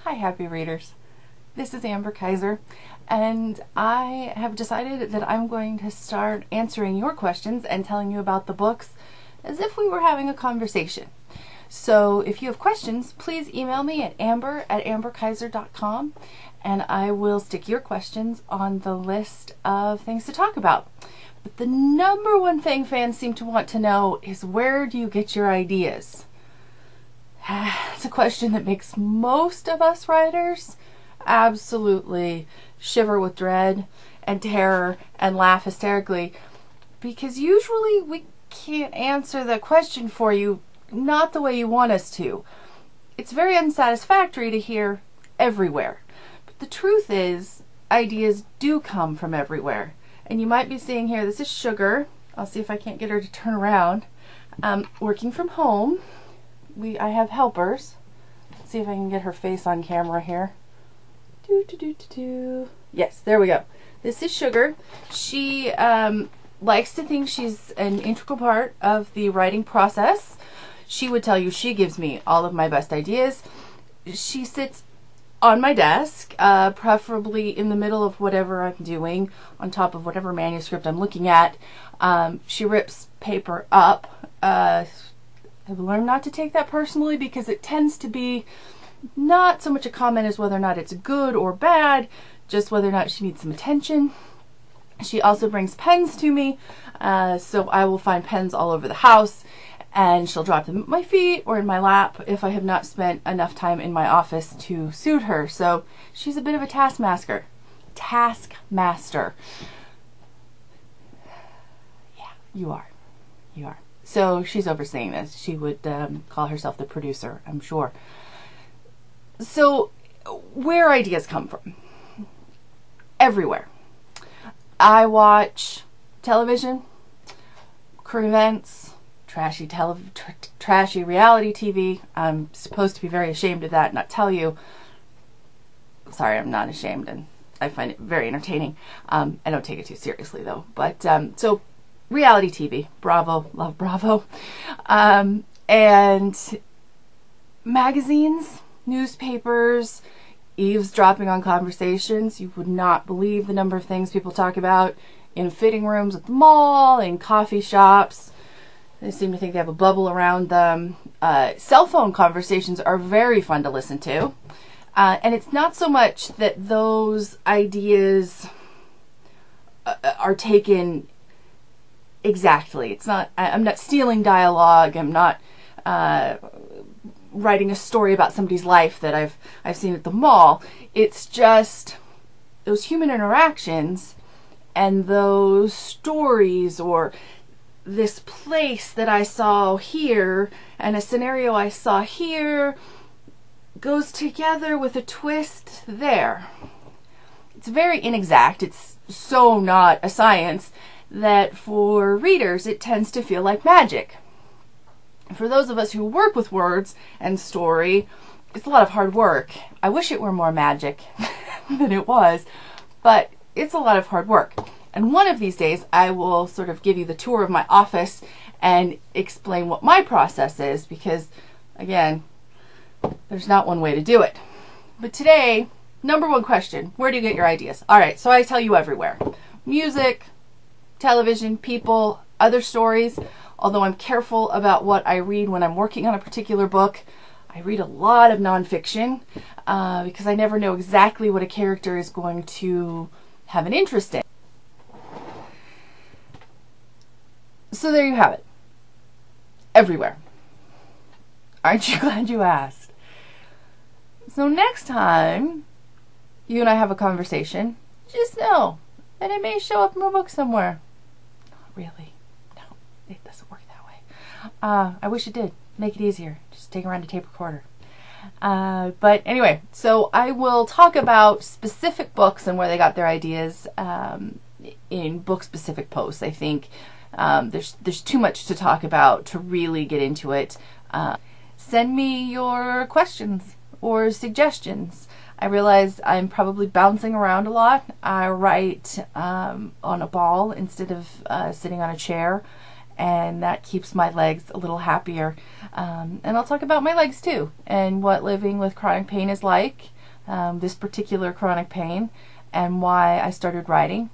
Hi, happy readers. This is Amber Kizer, and I have decided that I'm going to start answering your questions and telling you about the books as if we were having a conversation. So if you have questions, please email me at amber@amberkizer.com, and I will stick your questions on the list of things to talk about. But the number one thing fans seem to want to know is, where do you get your ideas? It's a question that makes most of us writers absolutely shiver with dread and terror and laugh hysterically, because usually we can't answer the question for you, not the way you want us to. It's very unsatisfactory to hear everywhere. But the truth is, ideas do come from everywhere. And you might be seeing here, this is Sugar. I'll see if I can't get her to turn around. Working from home. I have helpers. Let's see if I can get her face on camera here. Yes, there we go. This is Sugar. She likes to think she's an integral part of the writing process. She would tell you she gives me all of my best ideas. She sits on my desk, preferably in the middle of whatever I'm doing, on top of whatever manuscript I'm looking at. She rips paper up. I've learned not to take that personally, because it tends to be not so much a comment as whether or not it's good or bad, just whether or not she needs some attention. She also brings pens to me, so I will find pens all over the house, and she'll drop them at my feet or in my lap if I have not spent enough time in my office to suit her. So she's a bit of a taskmaster. Yeah, you are. So she's overseeing this. She would call herself the producer, I'm sure. So where ideas come from? Everywhere. I watch television, current events, trashy reality TV. I'm supposed to be very ashamed of that, not tell you. Sorry, I'm not ashamed, and I find it very entertaining. I don't take it too seriously, though. But so reality TV, Bravo, love Bravo, and magazines, newspapers, eavesdropping on conversations. You would not believe the number of things people talk about in fitting rooms at the mall, in coffee shops. They seem to think they have a bubble around them. Cell phone conversations are very fun to listen to. And it's not so much that those ideas are taken exactly. It's not, I'm not stealing dialogue. I'm not writing a story about somebody's life that I've seen at the mall. It's just those human interactions and those stories, or this place that I saw here and a scenario I saw here goes together with a twist there. It's very inexact. It's so not a science that for readers it tends to feel like magic. For those of us who work with words and story, it's a lot of hard work. I wish it were more magic than it was, but it's a lot of hard work. And one of these days I will sort of give you the tour of my office and explain what my process is, because again, there's not one way to do it. But today, number one question, where do you get your ideas? All right, so I tell you everywhere. Music, television, people, other stories. Although I'm careful about what I read when I'm working on a particular book, I read a lot of nonfiction because I never know exactly what a character is going to have an interest in. So there you have it. Everywhere. Aren't you glad you asked? So next time you and I have a conversation, just know that it may show up in my book somewhere. Not really. No, it doesn't work that way. I wish it did. Make it easier. Just take around a tape recorder. But anyway, so I will talk about specific books and where they got their ideas in book-specific posts. I think there's too much to talk about to really get into it. Send me your questions or suggestions. I realize I'm probably bouncing around a lot. I write on a ball instead of sitting on a chair, and that keeps my legs a little happier. And I'll talk about my legs too, and what living with chronic pain is like, this particular chronic pain and why I started writing.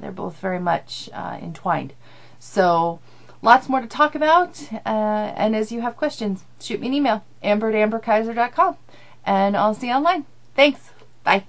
They're both very much entwined. So lots more to talk about, and as you have questions, shoot me an email, amber@amberkizer.com, and I'll see you online. Thanks. Bye.